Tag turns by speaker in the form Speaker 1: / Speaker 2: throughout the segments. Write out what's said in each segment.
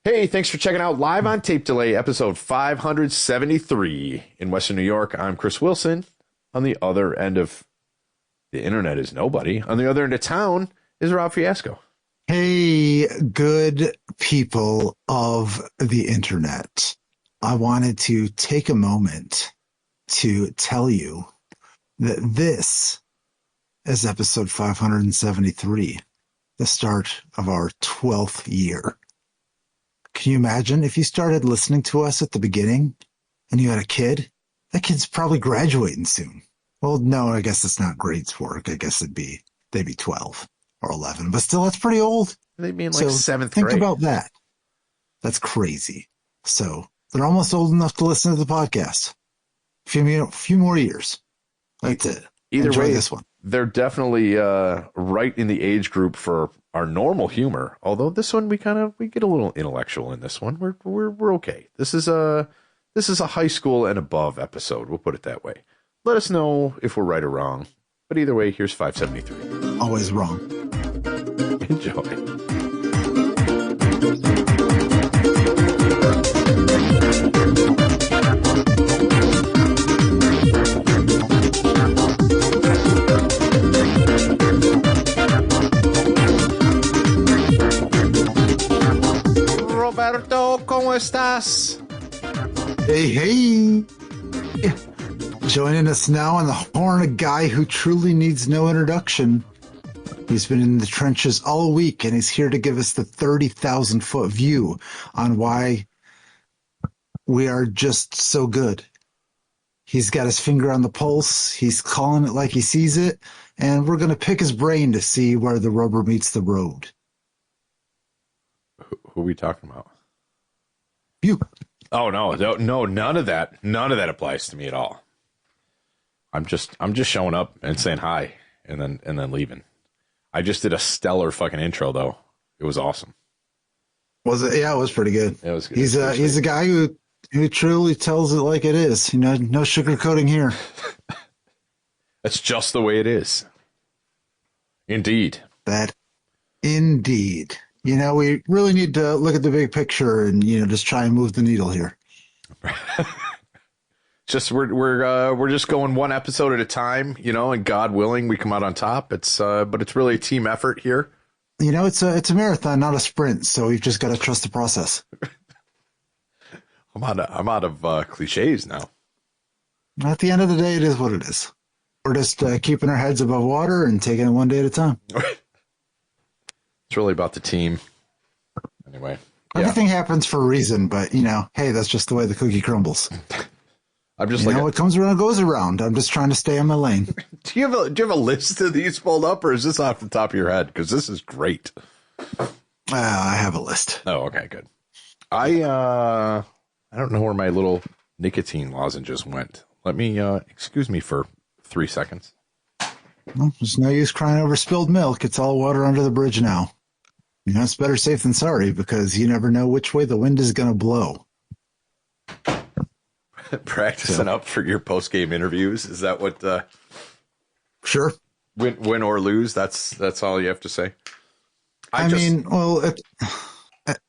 Speaker 1: Hey, thanks for checking out Live on Tape Delay, episode 573. In Western New York, I'm Chris Wilson. On the other end of the internet is nobody. On the other end of town is Rob Fiasco.
Speaker 2: Hey, good people of the internet. I wanted to take a moment to tell you that this is episode 573, the start of our 12th year. Can you imagine if you started listening to us at the beginning and you had a kid? That kid's probably graduating soon. Well, no, I guess it's not grades work. I guess they'd be 12 or 11, but still, that's pretty old.
Speaker 1: They mean like seventh
Speaker 2: grade. Think
Speaker 1: grade.
Speaker 2: about that. That's crazy. So they're almost old enough to listen to the podcast. A few more years. That's it.
Speaker 1: Either
Speaker 2: Enjoy
Speaker 1: way,
Speaker 2: this one.
Speaker 1: They're definitely right in the age group for our normal humor. Although this one we get a little intellectual in this one. We're okay. This is a high school and above episode. We'll put it that way. Let us know if we're right or wrong. But either way, here's 573.
Speaker 2: Always wrong.
Speaker 1: Enjoy. Roberto, ¿cómo estás?
Speaker 2: Hey. Joining us now on the horn, a guy who truly needs no introduction. He's been in the trenches all week, and he's here to give us the 30,000-foot view on why we are just so good. He's got his finger on the pulse. He's calling it like he sees it, and we're going to pick his brain to see where the rubber meets the road.
Speaker 1: Who are we talking about?
Speaker 2: You.
Speaker 1: Oh, no, none of that. None of that applies to me at all. I'm just showing up and saying hi and then leaving. I just did a stellar fucking intro though. It was awesome.
Speaker 2: Was it? Yeah, it was pretty good.
Speaker 1: It was good.
Speaker 2: He's a guy who truly tells it like it is. You know, no sugarcoating here.
Speaker 1: That's just the way it is. Indeed.
Speaker 2: Indeed. You know, we really need to look at the big picture and, you know, just try and move the needle here.
Speaker 1: Just we're just going one episode at a time, you know, and God willing, we come out on top. But it's really a team effort here.
Speaker 2: You know, it's a marathon, not a sprint. So we've just got to trust the process.
Speaker 1: I'm out of cliches now.
Speaker 2: At the end of the day, it is what it is. We're just keeping our heads above water and taking it one day at a time.
Speaker 1: It's really about the team. Anyway,
Speaker 2: everything happens for a reason, but you know, hey, that's just the way the cookie crumbles.
Speaker 1: I'm just
Speaker 2: what comes around goes around. I'm just trying to stay in my lane.
Speaker 1: Do you have a list of these pulled up, or is this off the top of your head? Because this is great.
Speaker 2: I have a list.
Speaker 1: Oh, okay, good. I don't know where my little nicotine lozenges went. Let me excuse me for 3 seconds.
Speaker 2: Well, there's no use crying over spilled milk. It's all water under the bridge now. You know, it's better safe than sorry because you never know which way the wind is going to blow.
Speaker 1: Practicing up for your post-game interviews. Is that what?
Speaker 2: Sure.
Speaker 1: Win or lose. That's all you have to say.
Speaker 2: I mean,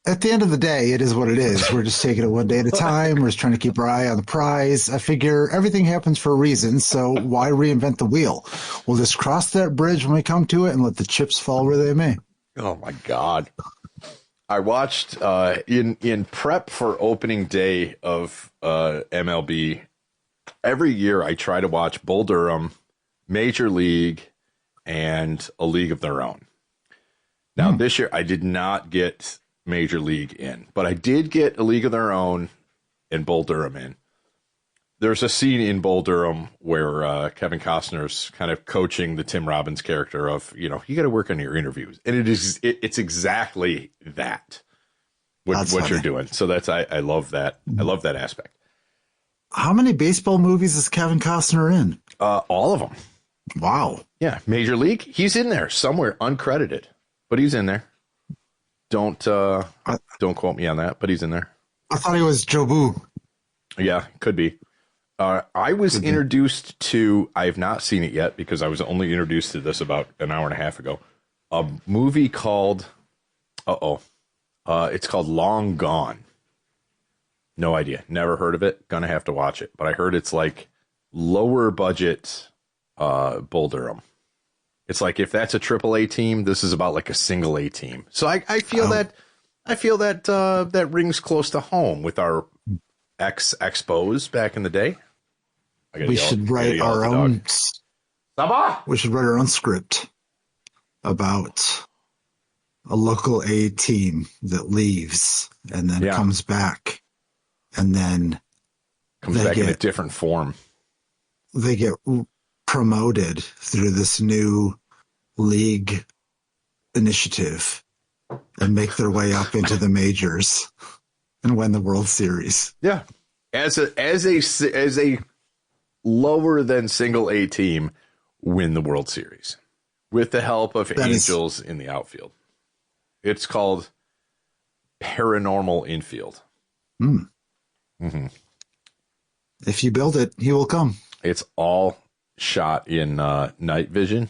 Speaker 2: at the end of the day, it is what it is. We're just taking it one day at a time. We're just trying to keep our eye on the prize. I figure everything happens for a reason, so why reinvent the wheel? We'll just cross that bridge when we come to it and let the chips fall where they may.
Speaker 1: Oh my God. I watched in prep for opening day of MLB. Every year I try to watch Bull Durham, Major League, and A League of Their Own. Now, this year I did not get Major League in, but I did get A League of Their Own and Bull Durham in. There's a scene in Bull Durham where Kevin Costner's kind of coaching the Tim Robbins character of, you know, you got to work on your interviews. And it's exactly that, what you're doing. So I love that. I love that aspect.
Speaker 2: How many baseball movies is Kevin Costner in?
Speaker 1: All of them.
Speaker 2: Wow.
Speaker 1: Yeah. Major League. He's in there somewhere uncredited, but he's in there. Don't quote me on that, but he's in there.
Speaker 2: I thought he was Jobu.
Speaker 1: Yeah, could be. I was introduced to, I have not seen it yet because I was only introduced to this about an hour and a half ago, a movie called, It's called Long Gone. No idea. Never heard of it. Gonna have to watch it. But I heard it's like lower budget Bull Durham. It's like if that's a AAA team, this is about like a single A team. So I feel that that rings close to home with our expos back in the day.
Speaker 2: We should write our own. We should write our own script about a local A team that leaves and then comes back, and then
Speaker 1: comes back in a different form.
Speaker 2: They get promoted through this new league initiative and make their way up into the majors and win the World Series.
Speaker 1: Yeah, as a lower than single A team, win the World Series with the help of angels in the outfield. It's called Paranormal Infield.
Speaker 2: Mm-hmm. If you build it, he will come.
Speaker 1: It's all shot in night vision.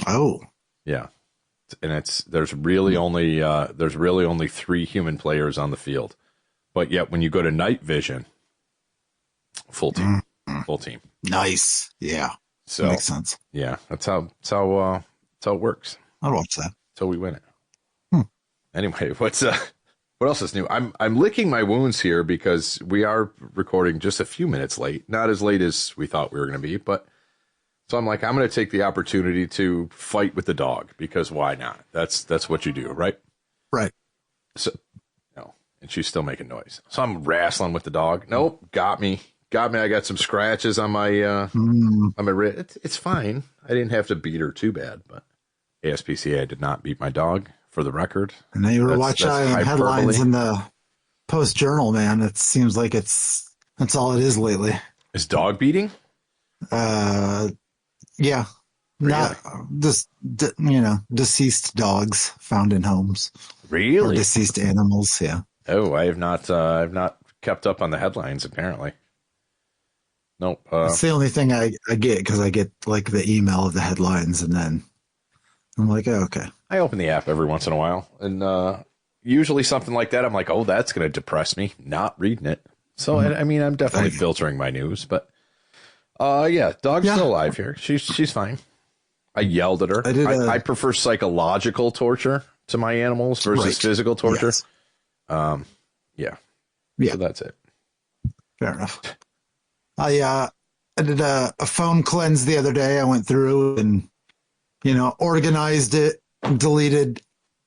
Speaker 2: Oh,
Speaker 1: yeah, and there's really only 3 human players on the field, but yet when you go to night vision, full team.
Speaker 2: Nice. Yeah.
Speaker 1: So
Speaker 2: makes sense.
Speaker 1: Yeah, that's how it works.
Speaker 2: I'll watch that.
Speaker 1: So we win it. Anyway, what else is new? I'm licking my wounds here because we are recording just a few minutes late. Not as late as we thought we were going to be, but so I'm like, I'm going to take the opportunity to fight with the dog because why not? That's what you do, right?
Speaker 2: Right.
Speaker 1: So no, and she's still making noise. So I'm wrestling with the dog. Nope, got me. I got some scratches on my on my wrist. It's fine. I didn't have to beat her too bad, but ASPCA did not beat my dog, for the record.
Speaker 2: And then you were watching headlines in the Post Journal, man. It seems like that's all it is lately.
Speaker 1: Is dog beating?
Speaker 2: Yeah. Really? Not just deceased dogs found in homes.
Speaker 1: Really?
Speaker 2: Or deceased animals. Yeah.
Speaker 1: Oh, I've not kept up on the headlines. Apparently. Nope.
Speaker 2: It's the only thing I get because I get like the email of the headlines and then I'm like, oh, okay.
Speaker 1: I open the app every once in a while and usually something like that. I'm like, oh, that's going to depress me. Not reading it. So, I mean, I'm definitely filtering my news, but yeah, dog's still alive here. She's fine. I yelled at her. I prefer psychological torture to my animals versus physical torture. Yes. Yeah. So that's it.
Speaker 2: Fair enough. I did a phone cleanse the other day. I went through and, organized it, deleted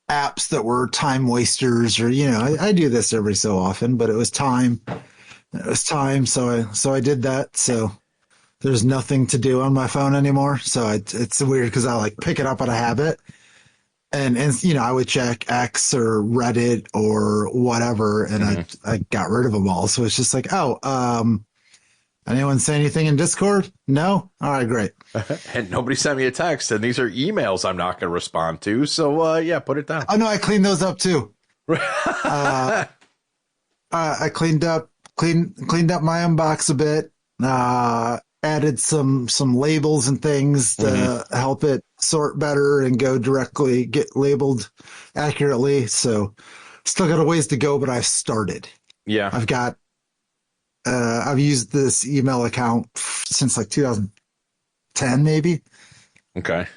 Speaker 2: apps that were time wasters or, I do this every so often, but it was time. So I did that. So there's nothing to do on my phone anymore. So it's weird because I like pick it up out of habit. And I would check X or Reddit or whatever. And I got rid of them all. So it's just like, anyone say anything in Discord? No? All right, great.
Speaker 1: And nobody sent me a text, and these are emails I'm not going to respond to. So, put it down.
Speaker 2: Oh, no, I cleaned those up, too. I cleaned up my inbox a bit, added some labels and things to help it sort better and get labeled accurately. So, still got a ways to go, but I've started.
Speaker 1: Yeah.
Speaker 2: I've used this email account since like 2010, maybe.
Speaker 1: Okay.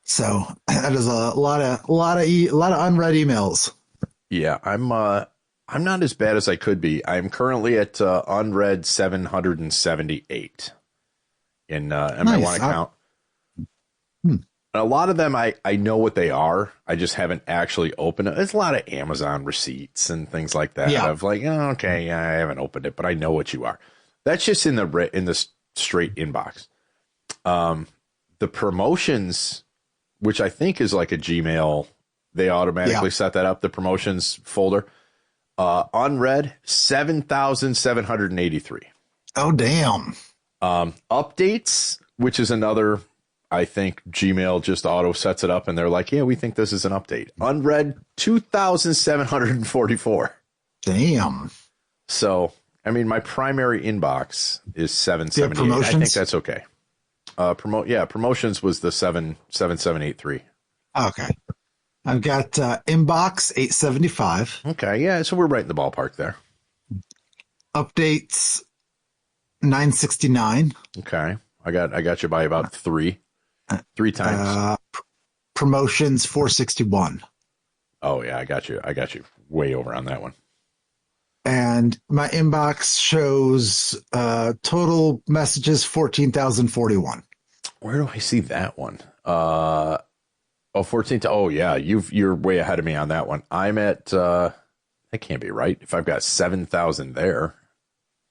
Speaker 2: So that is a lot of unread emails.
Speaker 1: Yeah, I'm not as bad as I could be. I'm currently at unread 778 in my one account. And a lot of them, I know what they are. I just haven't actually opened it. There's a lot of Amazon receipts and things like that.
Speaker 2: Yeah.
Speaker 1: Of like, oh, okay, I haven't opened it, but I know what you are. That's just in the straight inbox. The promotions, which I think is like a Gmail, they automatically set that up. The promotions folder, unread 7,783.
Speaker 2: Oh, damn.
Speaker 1: Updates, which is another. I think Gmail just auto sets it up and they're like, yeah, we think this is an update. Unread 2,744.
Speaker 2: Damn.
Speaker 1: So, I mean, my primary inbox is 778. I think that's okay. Promotions was the 7783.
Speaker 2: Okay. I've got inbox 875,
Speaker 1: Okay, yeah, so we're right in the ballpark there.
Speaker 2: updates 969,
Speaker 1: Okay, I got you by about three times.
Speaker 2: promotions 461.
Speaker 1: Oh yeah, I got you way over on that one.
Speaker 2: And my inbox shows total messages 14,041.
Speaker 1: Where do I see that one? Oh, 14. Oh yeah, you're way ahead of me on that one. I'm at that can't be right. If I've got 7,000 there,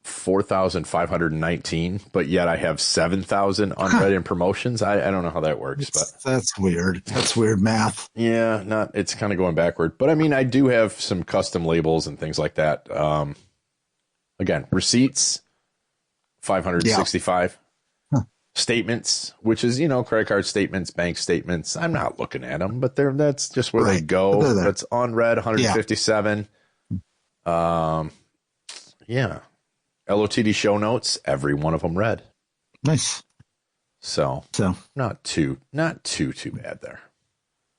Speaker 1: 4,519, but yet I have 7,000 unread in promotions. I don't know how that works, but
Speaker 2: That's weird. That's weird math.
Speaker 1: yeah, not it's kind of going backward. But I mean, I do have some custom labels and things like that. Again, receipts 565. Statements, which is, credit card statements, bank statements. I'm not looking at them, but that's just where they go. That's unread 157. Yeah. LOTD show notes, every one of them read.
Speaker 2: Nice.
Speaker 1: So not too bad there.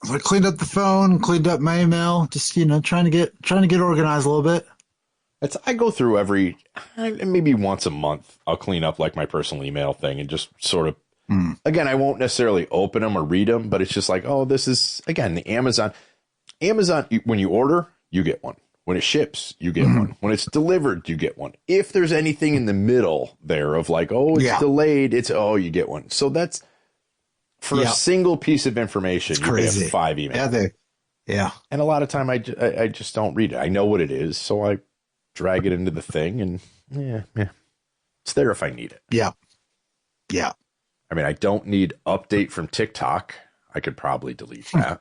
Speaker 2: So I cleaned up the phone, cleaned up my email, just, trying to get organized a little bit.
Speaker 1: I go through maybe once a month, I'll clean up like my personal email thing and just sort of, again, I won't necessarily open them or read them, but it's just like, oh, this is, again, the Amazon, when you order, you get one. When it ships, you get one. When it's delivered, you get one. If there's anything in the middle there of like, oh, it's delayed, you get one. So that's, for a single piece of information, you have 5 emails.
Speaker 2: Yeah.
Speaker 1: And a lot of time I just don't read it. I know what it is, so I drag it into the thing, and yeah, it's there if I need it.
Speaker 2: Yeah.
Speaker 1: I mean, I don't need update from TikTok. I could probably delete that.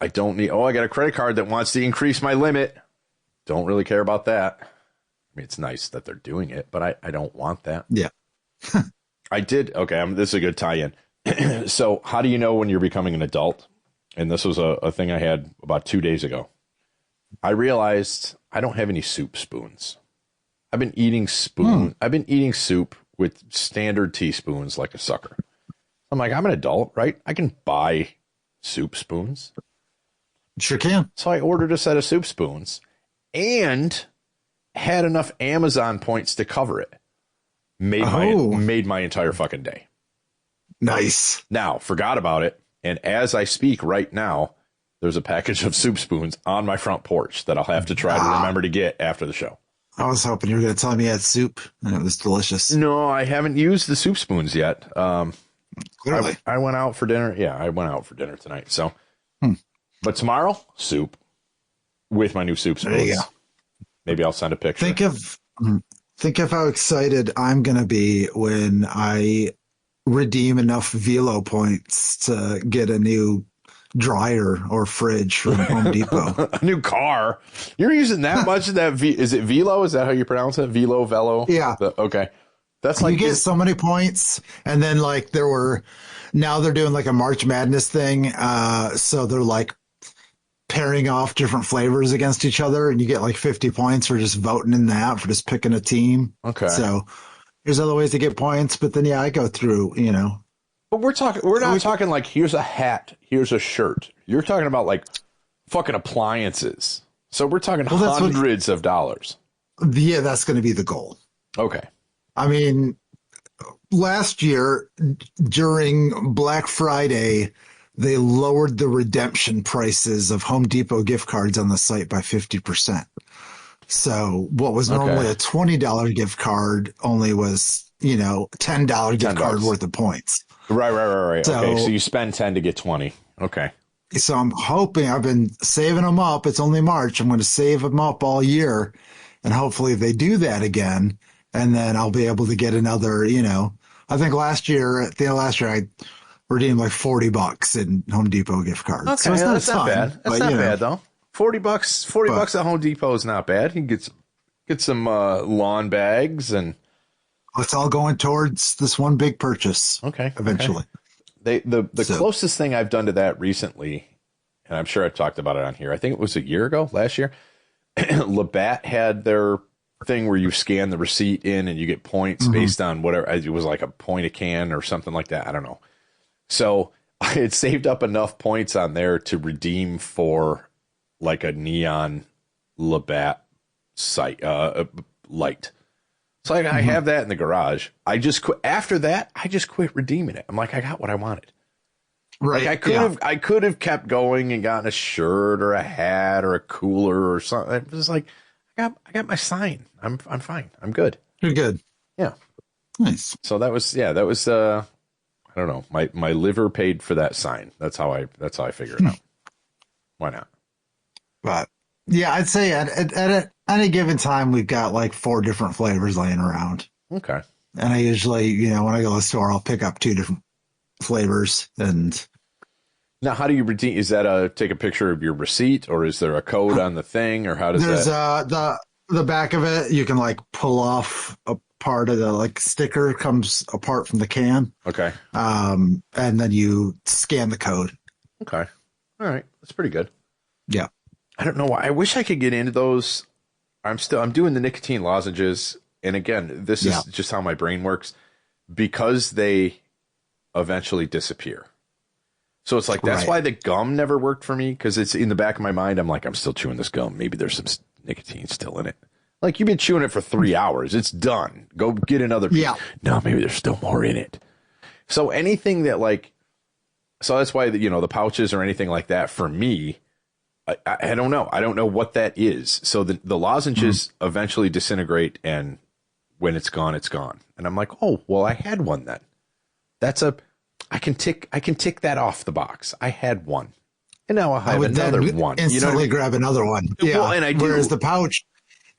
Speaker 1: I don't need, I got a credit card that wants to increase my limit. Don't really care about that. I mean, it's nice that they're doing it, but I don't want that.
Speaker 2: Yeah.
Speaker 1: I did. Okay. This is a good tie-in. So how do you know when you're becoming an adult? And this was a thing I had about 2 days ago. I realized I don't have any soup spoons. I've been eating soup with standard teaspoons like a sucker. I'm like, I'm an adult, right? I can buy soup spoons.
Speaker 2: Sure can.
Speaker 1: So I ordered a set of soup spoons and had enough Amazon points to cover it. Made my entire fucking day.
Speaker 2: Nice.
Speaker 1: Now, forgot about it. And as I speak right now, there's a package of soup spoons on my front porch that I'll have to try to remember to get after the show.
Speaker 2: I was hoping you were going to tell me you had soup and it was delicious.
Speaker 1: No, I haven't used the soup spoons yet.
Speaker 2: Clearly.
Speaker 1: I went out for dinner. Yeah, I went out for dinner tonight. So, but tomorrow, soup with my new soup spoons.
Speaker 2: There you go.
Speaker 1: Maybe I'll send a picture.
Speaker 2: Think of how excited I'm going to be when I redeem enough Velo points to get a new dryer or fridge from Home Depot.
Speaker 1: A new car. You're using that much of that. Is it Velo? Is that how you pronounce it? Velo?
Speaker 2: Yeah.
Speaker 1: Okay. That's like,
Speaker 2: you get so many points. And then like now they're doing like a March Madness thing. So they're like pairing off different flavors against each other, and you get like 50 points for just voting in that, for just picking a team.
Speaker 1: Okay.
Speaker 2: So there's other ways to get points, but then I go through,
Speaker 1: But we're not talking like, here's a hat, here's a shirt. You're talking about like fucking appliances. So we're talking hundreds of dollars.
Speaker 2: Yeah, that's going to be the goal.
Speaker 1: Okay.
Speaker 2: I mean, last year during Black Friday, they lowered the redemption prices of Home Depot gift cards on the site by 50%. So what was normally a $20 gift card only was, $10 gift card worth of points.
Speaker 1: Right. So, okay, so you spend 10 to get 20. Okay.
Speaker 2: So I'm hoping, I've been saving them up. It's only March. I'm going to save them up all year. And hopefully they do that again. And then I'll be able to get another, I think at the end of last year, I redeemed like $40 in Home Depot gift cards.
Speaker 1: Okay,
Speaker 2: so
Speaker 1: that's not bad. That's not bad though. $40 at Home Depot is not bad. You can get some lawn bags, and
Speaker 2: it's all going towards this one big purchase.
Speaker 1: Okay.
Speaker 2: Eventually.
Speaker 1: Okay. The closest thing I've done to that recently, and I'm sure I've talked about it on here, I think it was last year, Labatt had their thing where you scan the receipt in and you get points based on whatever. It was like a point a can or something like that. I don't know. So I had saved up enough points on there to redeem for like a neon Labatt sight light. So I have that in the garage. I just quit after that. I just quit redeeming it. I'm like, I got what I wanted.
Speaker 2: Right.
Speaker 1: Like I could have kept going and gotten a shirt or a hat or a cooler or something. It was like, I got my sign. I'm fine. I'm good.
Speaker 2: You're good.
Speaker 1: Yeah.
Speaker 2: Nice.
Speaker 1: So that was I don't know. My liver paid for that sign. That's how I figure it out. Why not?
Speaker 2: But yeah, I'd say at any given time, we've got like 4 different flavors laying around.
Speaker 1: Okay.
Speaker 2: And I usually, when I go to the store, I'll pick up 2 different flavors. And
Speaker 1: now, how do you redeem? Is that take a picture of your receipt, or is there a code on the thing, or how does
Speaker 2: there's
Speaker 1: that?
Speaker 2: The back of it, you can like pull off a part of the like sticker comes apart from the can.
Speaker 1: Okay.
Speaker 2: And then you scan the code.
Speaker 1: Okay. All right. That's pretty good.
Speaker 2: Yeah.
Speaker 1: I don't know why. I wish I could get into those. I'm doing the nicotine lozenges. And again, this is just how my brain works, because they eventually disappear. So it's like, that's why the gum never worked for me. Because it's in the back of my mind. I'm like, I'm still chewing this gum. Maybe there's some nicotine still in it. Like, you've been chewing it for 3 hours. It's done. Go get another piece. Yeah. No, maybe there's still more in it. So anything that so that's why, the pouches or anything like that for me, I don't know. I don't know what that is. So the lozenges eventually disintegrate, and when it's gone, it's gone. And I'm like, oh, well, I had one then. I can tick that off the box. I had one. And now I'll have another one.
Speaker 2: Instantly grab another one. Yeah.
Speaker 1: Well, and I do.
Speaker 2: Whereas the pouch,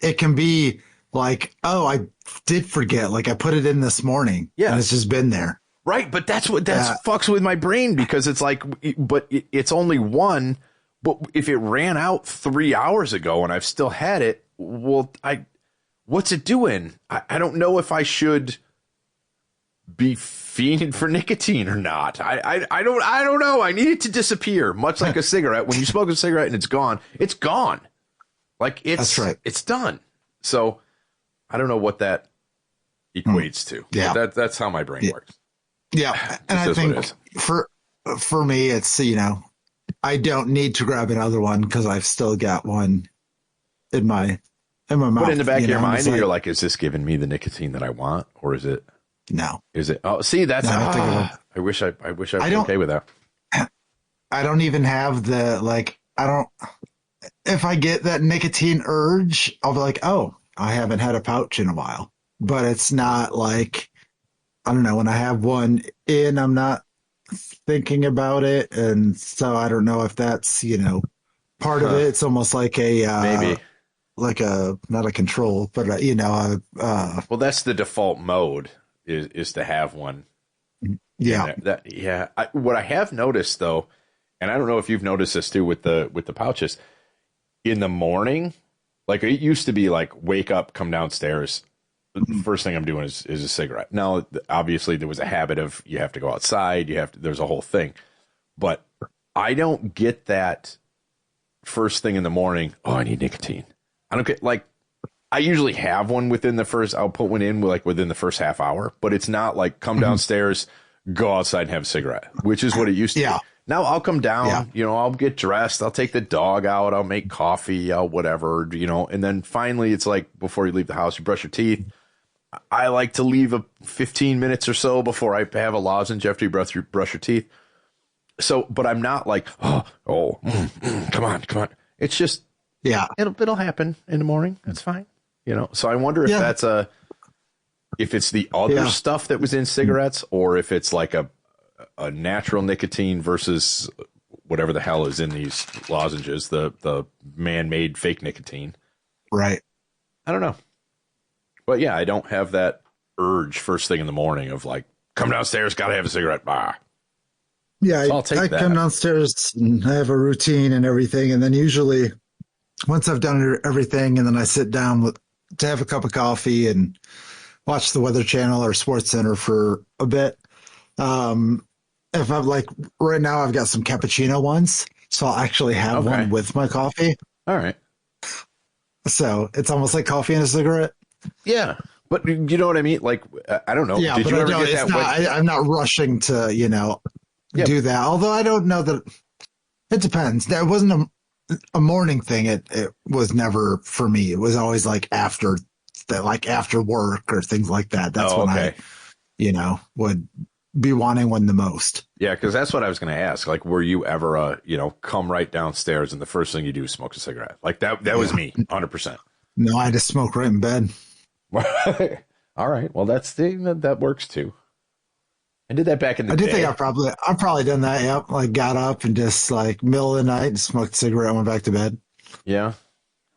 Speaker 2: it can be like, oh, I did forget. Like, I put it in this morning. Yeah. And it's just been there.
Speaker 1: Right. But that's fucks with my brain, because it's like, but it's only one. But if it ran out 3 hours ago and I've still had it, well, what's it doing? I don't know if I should be fiending for nicotine or not. I don't know. I need it to disappear, much like a cigarette. When you smoke a cigarette and it's gone, it's gone. Like,
Speaker 2: that's right.
Speaker 1: It's done. So I don't know what that equates to.
Speaker 2: Yeah.
Speaker 1: That's how my brain works.
Speaker 2: Yeah. And I think for me, it's, I don't need to grab another one because I've still got one in my mouth.
Speaker 1: But in the back of your mind, you're like, is this giving me the nicotine that I want, or is it?
Speaker 2: No.
Speaker 1: Is it? Oh, see, that's. I wish I was okay with that.
Speaker 2: I don't even have if I get that nicotine urge, I'll be like, oh, I haven't had a pouch in a while. But it's not like, I don't know, when I have one in, I'm not thinking about it. And so I don't know if that's, part of it. It's almost like maybe like not a control, but well,
Speaker 1: that's the default mode is to have one.
Speaker 2: Yeah.
Speaker 1: What I have noticed though, and I don't know if you've noticed this too with the pouches, in the morning, like it used to be like, wake up, come downstairs. The first thing I'm doing is a cigarette. Now, obviously there was a habit of, you have to go outside, there's a whole thing, but I don't get that first thing in the morning. Oh, I need nicotine. I don't get, like, I usually have one I'll put one in within the first half hour, but it's not like come downstairs, go outside and have a cigarette, which is what it used to be. Now I'll come down, I'll get dressed, I'll take the dog out, I'll make coffee, I'll whatever, and then finally it's like, before you leave the house, you brush your teeth. I like to leave 15 minutes or so before I have a lozenge after you brush your teeth. So, but I'm not like, come on. It's just, it'll happen in the morning. That's fine. So I wonder if that's if it's the other stuff that was in cigarettes, or if it's like a natural nicotine versus whatever the hell is in these lozenges, the man-made fake nicotine.
Speaker 2: Right.
Speaker 1: I don't know. But yeah, I don't have that urge first thing in the morning of like, come downstairs, gotta have a cigarette. Bah.
Speaker 2: Yeah, so I come downstairs and I have a routine and everything, and then usually once I've done everything, and then I sit down to have a cup of coffee and watch the Weather Channel or Sports Center for a bit. If I'm like, right now I've got some cappuccino ones, so I'll actually have one with my coffee.
Speaker 1: All right.
Speaker 2: So it's almost like coffee and a cigarette.
Speaker 1: Yeah, but you know what I mean? Like, I don't know.
Speaker 2: Yeah,
Speaker 1: Did you ever get that?
Speaker 2: I'm not rushing to,
Speaker 1: Yep.
Speaker 2: do that. Although I don't know that it depends. That wasn't a morning thing. It was never for me. It was always like after that, like after work or things like that. That's
Speaker 1: Oh,
Speaker 2: when
Speaker 1: okay.
Speaker 2: I would be wanting one the most.
Speaker 1: Yeah, because that's what I was going to ask. Like, were you ever, come right downstairs and the first thing you do is smoke a cigarette? Like that was me, 100%.
Speaker 2: No, I just smoke right in bed.
Speaker 1: All right. Well, that works too. I did that back in the
Speaker 2: I do
Speaker 1: day.
Speaker 2: think I've probably done that. Yep. Like got up and just like middle of the night and smoked a cigarette and went back to bed.
Speaker 1: Yeah.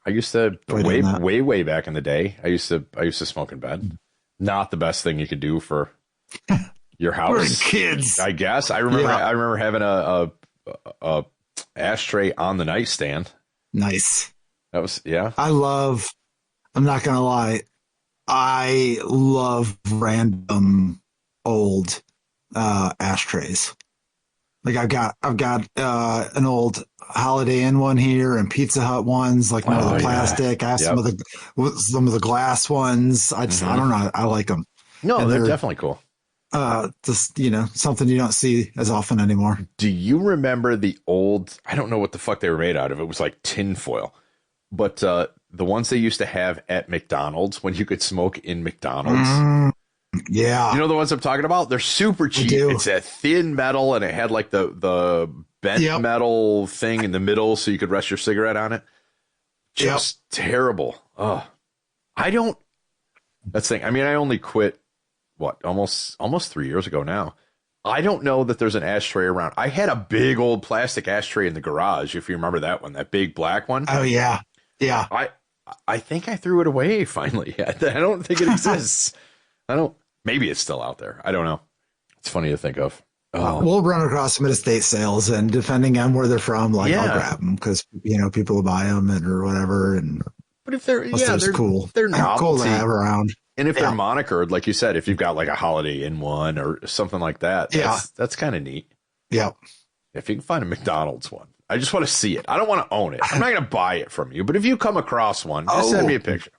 Speaker 1: I used to way back in the day. I used to smoke in bed. Not the best thing you could do for your house.
Speaker 2: We're kids.
Speaker 1: I guess. I remember having a ashtray on the nightstand.
Speaker 2: Nice.
Speaker 1: That was yeah.
Speaker 2: I'm not gonna lie, I love random old ashtrays. Like I've got an old Holiday Inn one here and Pizza Hut ones, like none of the plastic. I have some of the glass ones. I don't know. I like them.
Speaker 1: No, they're definitely cool.
Speaker 2: Just something you don't see as often anymore.
Speaker 1: Do you remember the old? I don't know what the fuck they were made out of. It was like tin foil, but the ones they used to have at McDonald's when you could smoke in McDonald's.
Speaker 2: Yeah.
Speaker 1: You know the ones I'm talking about? They're super cheap. It's a thin metal and it had like the bent metal thing in the middle so you could rest your cigarette on it. Just terrible. That's the thing. I mean, I only quit almost 3 years ago now. I don't know that there's an ashtray around. I had a big old plastic ashtray in the garage, if you remember that one, that big black one.
Speaker 2: Oh yeah. Yeah.
Speaker 1: I think I threw it away finally. I don't think it exists. Maybe it's still out there. I don't know. It's funny to think of.
Speaker 2: We'll run across some at estate sales, and depending on where they're from, I'll grab them because people will buy them or whatever.
Speaker 1: But if they're
Speaker 2: cool,
Speaker 1: they're novelty.
Speaker 2: Cool to have around.
Speaker 1: And if they're monikered, like you said, if you've got like a Holiday Inn one or something like that, that's kind of neat.
Speaker 2: Yeah.
Speaker 1: If you can find a McDonald's one, I just want to see it. I don't want to own it. I'm not going to buy it from you, but if you come across one, just send me a picture.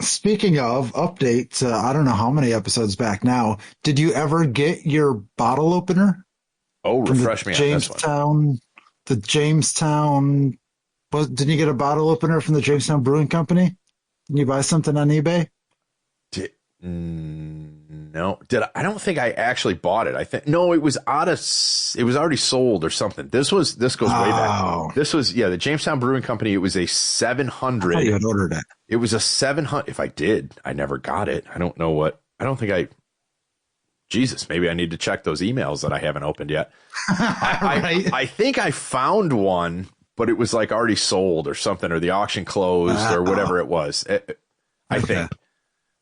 Speaker 2: Speaking of updates, I don't know how many episodes back now. Did you ever get your bottle opener?
Speaker 1: Oh, refresh me on this one.
Speaker 2: The Jamestown. Didn't you get a bottle opener from the Jamestown Brewing Company? Didn't you buy something on eBay?
Speaker 1: No. I don't think I actually bought it. it was it was already sold or something. This goes way back. This was the Jamestown Brewing Company. It was a 700.
Speaker 2: I thought you had ordered it.
Speaker 1: It was a 700. If I did, I never got it. I don't know Jesus, maybe I need to check those emails that I haven't opened yet.
Speaker 2: Right.
Speaker 1: I think I found one, but it was like already sold or something, or the auction closed or whatever it was. I think.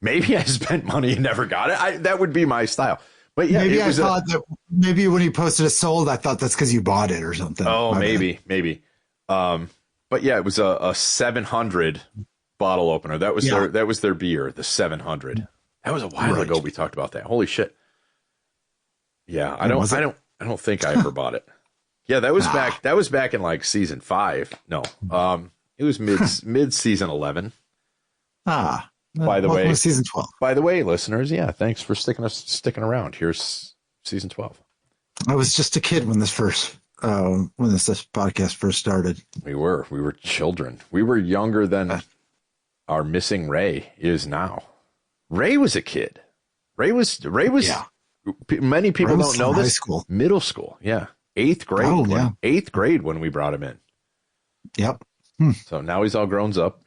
Speaker 1: Maybe I spent money and never got it. That would be my style. But yeah,
Speaker 2: maybe I thought that maybe when you posted it sold, I thought that's because you bought it or something.
Speaker 1: Oh, maybe. But yeah, it was a 700 bottle opener. That was their beer, the 700. That was a while ago. We talked about that. Holy shit. Yeah, I don't think I ever bought it. Yeah, that was back in like season 5. No, it was mid season 11. By the way,
Speaker 2: season 12.
Speaker 1: By the way, listeners, thanks for sticking around. Here's season 12.
Speaker 2: I was just a kid when this podcast first started.
Speaker 1: We were children. We were younger than our missing Ray is now. Ray was a kid. Ray was. Many people don't know this. High school. Middle school. Yeah. 8th grade.
Speaker 2: Oh, yeah.
Speaker 1: 8th grade when we brought him in.
Speaker 2: Yep.
Speaker 1: So now he's all grown up.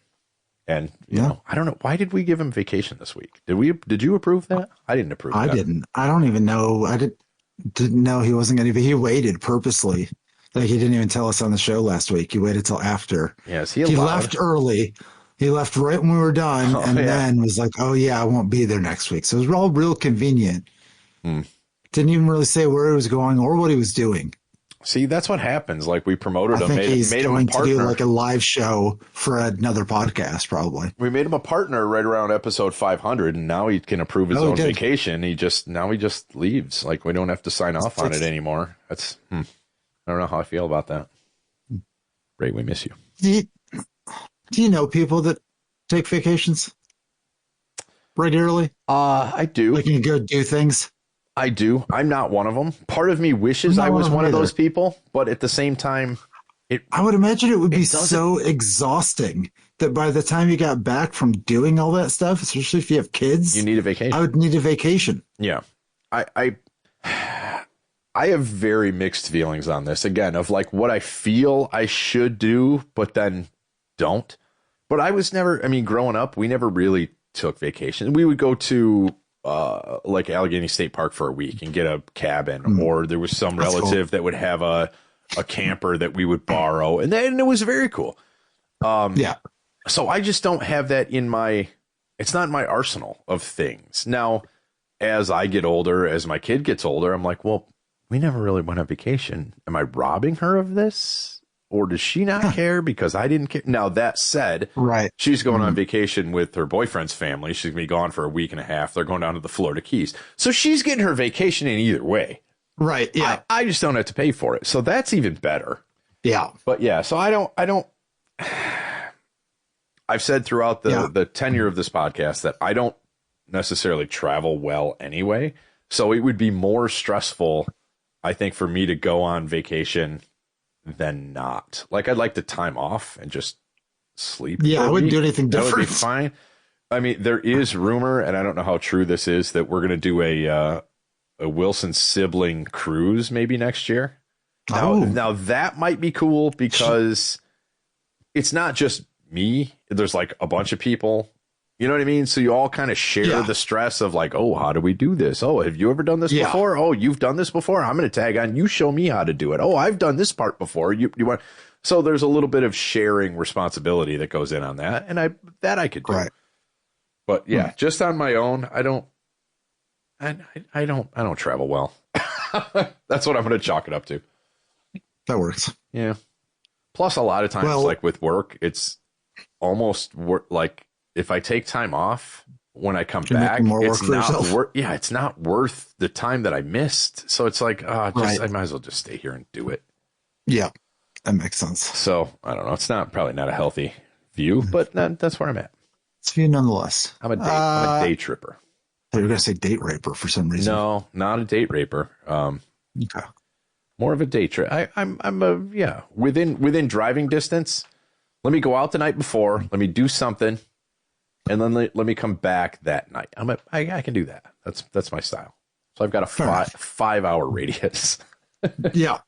Speaker 1: And you know, I don't know, why did we give him vacation this week? Did you approve that? I didn't approve that.
Speaker 2: I didn't. I don't even know. I didn't know he wasn't going to be. He waited purposely. Like he didn't even tell us on the show last week. He waited till after.
Speaker 1: Yes,
Speaker 2: he left early. He left right when we were done, then was like, "Oh yeah, I won't be there next week." So it was all real convenient. Didn't even really say where he was going or what he was doing.
Speaker 1: See, that's what happens. Like we promoted him, made him a partner.
Speaker 2: To do like a live show for another podcast, probably.
Speaker 1: We made him a partner right around episode 500, and now he can approve his own vacation. He just leaves. Like we don't have to sign off on it anymore. That's I don't know how I feel about that. Ray, we miss you.
Speaker 2: Do you know people that take vacations regularly?
Speaker 1: I do.
Speaker 2: Like you can go do things.
Speaker 1: I do. I'm not one of them. Part of me wishes I was one of those people, but at the same time,
Speaker 2: I would imagine it would be so exhausting that by the time you got back from doing all that stuff, especially if you have kids,
Speaker 1: you need a vacation.
Speaker 2: I would need a vacation.
Speaker 1: Yeah. I have very mixed feelings on this, again, of like what I feel I should do, but then don't. But I was never, I mean, growing up, we never really took vacation. We would go to like Allegheny State Park for a week and get a cabin, or there was some relative that would have a camper that we would borrow, and it was very cool.
Speaker 2: Yeah.
Speaker 1: So I just don't have that in my, it's not in my arsenal of things. Now, as I get older, as my kid gets older, I'm like, well, we never really went on vacation. Am I robbing her of this? Or does she not care because I didn't care? Now, that said,
Speaker 2: right,
Speaker 1: she's going on vacation with her boyfriend's family. She's going to be gone for a week and a half. They're going down to the Florida Keys. So she's getting her vacation in either way.
Speaker 2: Right. Yeah.
Speaker 1: I just don't have to pay for it. So that's even better.
Speaker 2: Yeah.
Speaker 1: But yeah, so I don't, I've said throughout the tenure of this podcast that I don't necessarily travel well anyway. So it would be more stressful, I think, for me to go on vacation than not. Like, I'd like the time off and just sleep.
Speaker 2: Yeah, I wouldn't do anything different.
Speaker 1: That would be fine. I mean, there is rumor, and I don't know how true this is, that we're going to do a Wilson sibling cruise maybe next year. Now that might be cool because it's not just me. There's like a bunch of people. You know what I mean? So you all kind of share the stress of like, oh, how do we do this? Oh, have you ever done this before? Oh, you've done this before. I'm going to tag on. You show me how to do it. Oh, I've done this part before. You want? So there's a little bit of sharing responsibility that goes in on that, and I could do.
Speaker 2: Right.
Speaker 1: But yeah, just on my own, I don't travel well. That's what I'm going to chalk it up to.
Speaker 2: That works.
Speaker 1: Yeah. Plus, a lot of times, like with work, it's almost like if I take time off when I come back, it's not worth the time that I missed. So it's like, I might as well just stay here and do it.
Speaker 2: Yeah, that makes sense.
Speaker 1: So I don't know. It's probably not a healthy view, but that's where I'm at.
Speaker 2: It's view nonetheless.
Speaker 1: I'm a day tripper.
Speaker 2: I thought you were going to say date raper for some reason.
Speaker 1: No, not a date raper.
Speaker 2: Okay.
Speaker 1: More of a day trip. Within driving distance. Let me go out the night before. Let me do something, and then let me come back that night. I can do that. That's my style. So I've got a 5-hour radius.
Speaker 2: Yeah.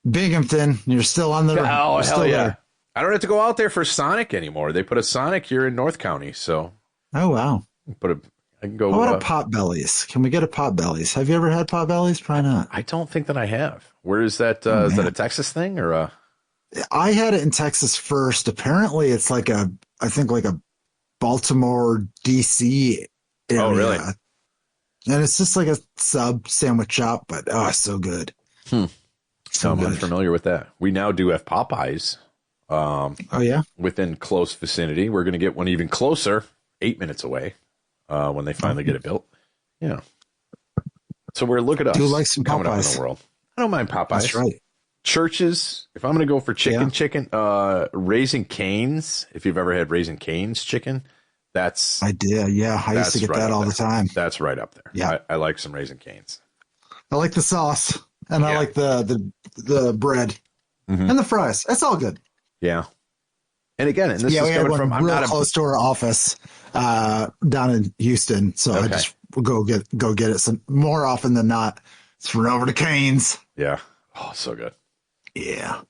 Speaker 2: Binghamton, you're still on the road.
Speaker 1: Oh, hell yeah. There. I don't have to go out there for Sonic anymore. They put a Sonic here in North County. So.
Speaker 2: Oh, wow.
Speaker 1: I can go.
Speaker 2: How about a Potbellies? Can we get a Potbellies? Have you ever had Potbellies? Probably not.
Speaker 1: I don't think that I have. Where is that? Is that a Texas thing or a?
Speaker 2: I had it in Texas first. Apparently, it's like a Baltimore, DC area.
Speaker 1: Oh, really?
Speaker 2: And it's just like a sub sandwich shop, but it's so good.
Speaker 1: So I'm unfamiliar with that. We now do have Popeyes.
Speaker 2: Oh yeah,
Speaker 1: within close vicinity. We're going to get one even closer, 8 minutes away, when they finally get it built. Yeah. So we're looking at us.
Speaker 2: Do like some
Speaker 1: coming up in
Speaker 2: Popeyes.
Speaker 1: the world. I don't mind Popeyes.
Speaker 2: That's right.
Speaker 1: Churches. If I'm going to go for chicken, Raising Cane's. If you've ever had Raising Cane's chicken,
Speaker 2: I did. Yeah, I used to get that all the time.
Speaker 1: That's right up there.
Speaker 2: Yeah,
Speaker 1: I like some Raising Cane's.
Speaker 2: I like the sauce, and I like the bread and the fries. That's all good.
Speaker 1: Yeah. And again, and this is coming from I'm not
Speaker 2: close to our office down in Houston, so I just go get it some more often than not. Let's run over to Cane's.
Speaker 1: Yeah. Oh, so good.
Speaker 2: Yeah.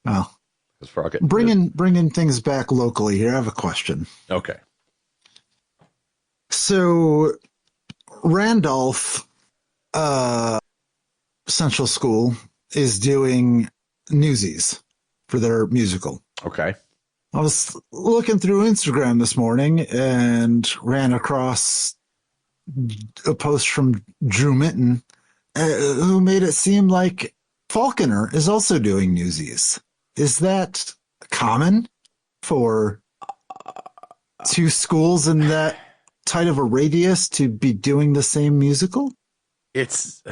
Speaker 2: Well,
Speaker 1: bringing
Speaker 2: things back locally here. I have a question.
Speaker 1: Okay.
Speaker 2: So Randolph Central School is doing Newsies for their musical.
Speaker 1: Okay.
Speaker 2: I was looking through Instagram this morning and ran across a post from Drew Minton, who made it seem like Falconer is also doing Newsies. Is that common for two schools in that tight of a radius to be doing the same musical?
Speaker 1: It's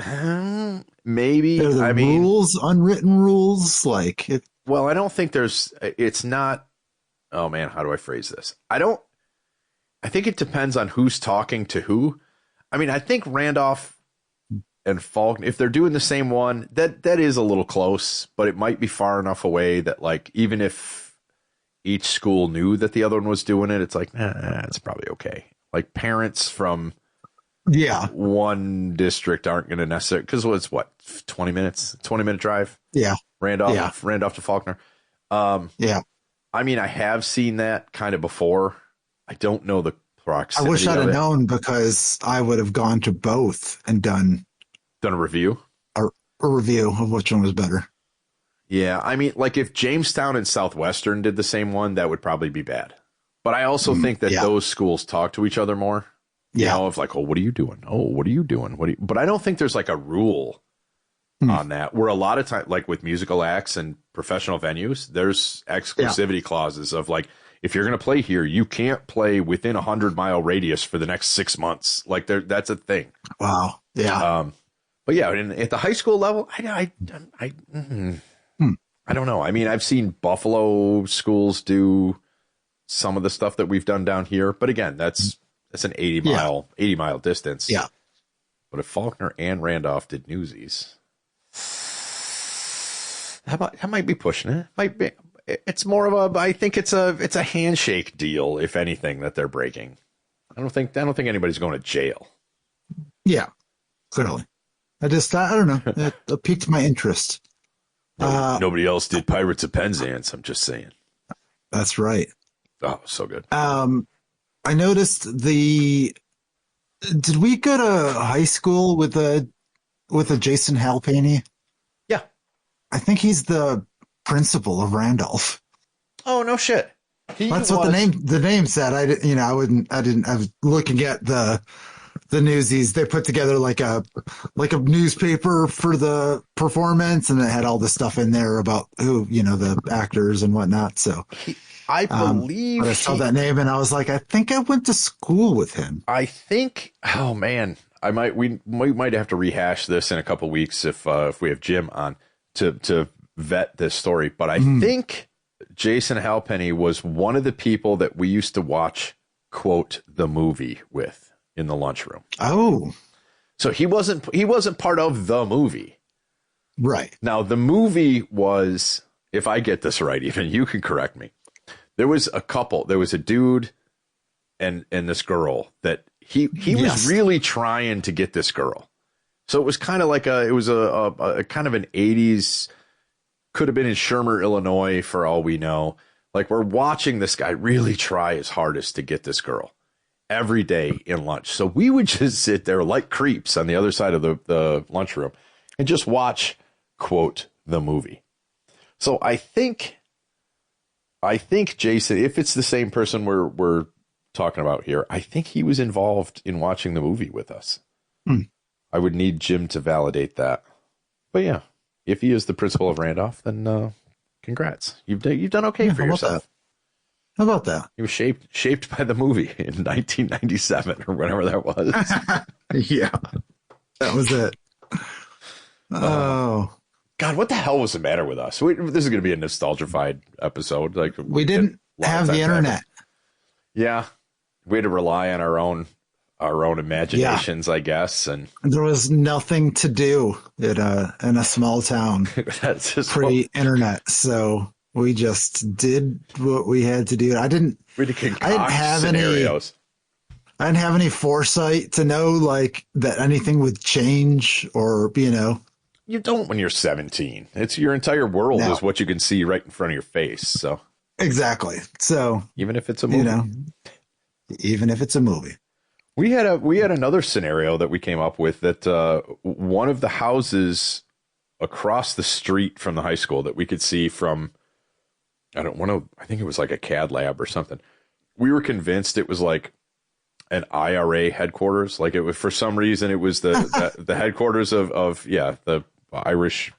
Speaker 1: maybe.
Speaker 2: Rules, unwritten rules,
Speaker 1: Well, I don't think it's not. Oh man, how do I phrase this? I think it depends on who's talking to who. I mean, I think Randolph and Faulkner, if they're doing the same one, that is a little close, but it might be far enough away that like even if each school knew that the other one was doing it, it's like, it's probably okay. Like parents from one district aren't going to necessarily, because it's what, 20-minute drive.
Speaker 2: Yeah.
Speaker 1: Randolph to Faulkner. I mean, I have seen that kind of before. I don't know the proximity.
Speaker 2: I wish I'd have known, because I would have gone to both and done
Speaker 1: a review.
Speaker 2: A review of which one was better.
Speaker 1: Yeah, I mean, like if Jamestown and Southwestern did the same one, that would probably be bad. But I also think that those schools talk to each other more. You know, of like, oh, what are you doing? Oh, what are you doing? But I don't think there's like a rule on that, where a lot of time, like with musical acts and professional venues, there's exclusivity clauses of like, if you're going to play here, you can't play within 100-mile radius for the next 6 months. Like that's a thing.
Speaker 2: Wow. Yeah.
Speaker 1: But yeah, at the high school level, I don't know. I mean, I've seen Buffalo schools do some of the stuff that we've done down here, but again, that's an 80-mile distance.
Speaker 2: Yeah.
Speaker 1: But if Faulkner and Randolph did Newsies, that might be pushing it. Might be. It's more of a. I think it's a handshake deal, if anything, that they're breaking. I don't think anybody's going to jail.
Speaker 2: Yeah, clearly. I don't know. It piqued my interest.
Speaker 1: Nobody else did Pirates of Penzance. I'm just saying.
Speaker 2: That's right.
Speaker 1: Oh, so good.
Speaker 2: I noticed did we go to high school with a Jason Halpenny?
Speaker 1: Yeah.
Speaker 2: I think he's the principal of Randolph.
Speaker 1: Oh, no shit.
Speaker 2: That's what the name said. I was looking at the Newsies. They put together like a newspaper for the performance, and it had all the stuff in there about who, the actors and whatnot. So
Speaker 1: I believe
Speaker 2: I saw that name and I was like, I think I went to school with him.
Speaker 1: I think, oh man, we might have to rehash this in a couple weeks if we have Jim on to vet this story. But I think Jason Halpenny was one of the people that we used to watch, quote, the movie with in the lunchroom.
Speaker 2: Oh,
Speaker 1: so he wasn't part of the movie.
Speaker 2: Right.
Speaker 1: Now, the movie was, if I get this right, even you can correct me. There was a couple. There was a dude and this girl that he was really trying to get this girl. So it was kind of like a kind of an 80s, could have been in Shermer, Illinois, for all we know. Like, we're watching this guy really try his hardest to get this girl every day in lunch. So we would just sit there like creeps on the other side of the lunchroom and just watch, quote, the movie. So I think Jason, if it's the same person we're talking about here, I think he was involved in watching the movie with us. I would need Jim to validate that. But yeah, if he is the principal of Randolph, then congrats. You've done okay for yourself.
Speaker 2: How about that?
Speaker 1: He was shaped by the movie in 1997 or whatever that was.
Speaker 2: Yeah, that was it. Oh.
Speaker 1: God, what the hell was the matter with us? This is going to be a nostalgified episode. Like,
Speaker 2: we didn't have the internet.
Speaker 1: Yeah, we had to rely on our own imaginations, I guess. And
Speaker 2: there was nothing to do in a small town
Speaker 1: that's just
Speaker 2: pre-internet, so we just did what we had to do. I didn't have scenarios. I didn't have any foresight to know like that anything would change, or
Speaker 1: You don't when you're 17. It's your entire world is what you can see right in front of your face. So
Speaker 2: exactly. So
Speaker 1: even if it's a movie, we had another scenario that we came up with that one of the houses across the street from the high school that we could see from, I think it was like a CAD lab or something. We were convinced it was like an IRA headquarters. Like, it was, for some reason, it was the headquarters of the Irish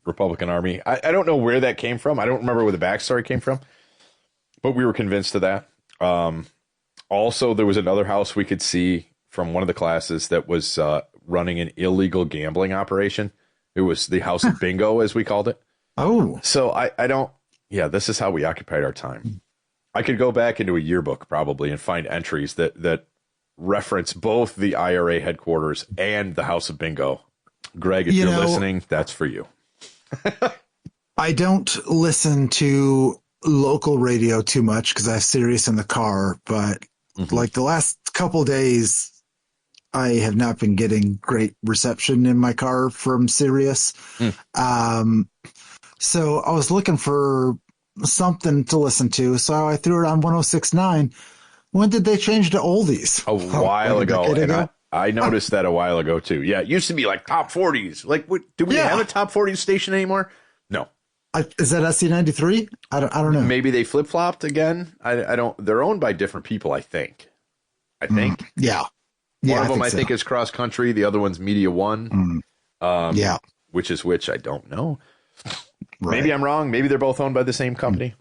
Speaker 1: Republican Army. I don't know where that came from. I don't remember where the backstory came from, but we were convinced of that. Also, there was another house we could see from one of the classes that was running an illegal gambling operation. It was the House of Bingo, as we called it.
Speaker 2: Oh.
Speaker 1: So this is how we occupied our time. I could go back into a yearbook probably and find entries that reference both the IRA headquarters and the House of Bingo Greg, if
Speaker 2: You
Speaker 1: you're
Speaker 2: know,
Speaker 1: listening, that's for you.
Speaker 2: I don't listen to local radio too much because I have Sirius in the car, but like the last couple days, I have not been getting great reception in my car from Sirius. So I was looking for something to listen to, so I threw it on 106.9. When did they change to oldies?
Speaker 1: A while
Speaker 2: Like a
Speaker 1: ago,
Speaker 2: decade
Speaker 1: and
Speaker 2: ago?
Speaker 1: I noticed that a while ago too. Yeah, it used to be like top 40s. Like, do we have a top 40s station anymore? No.
Speaker 2: Is that SC93? I don't know.
Speaker 1: Maybe they flip flopped again. I don't. They're owned by different people. I think.
Speaker 2: Yeah.
Speaker 1: One of them I think is Cross Country. The other one's Media One.
Speaker 2: Yeah.
Speaker 1: Which is which? I don't know.
Speaker 2: Right.
Speaker 1: Maybe I'm wrong. Maybe they're both owned by the same company.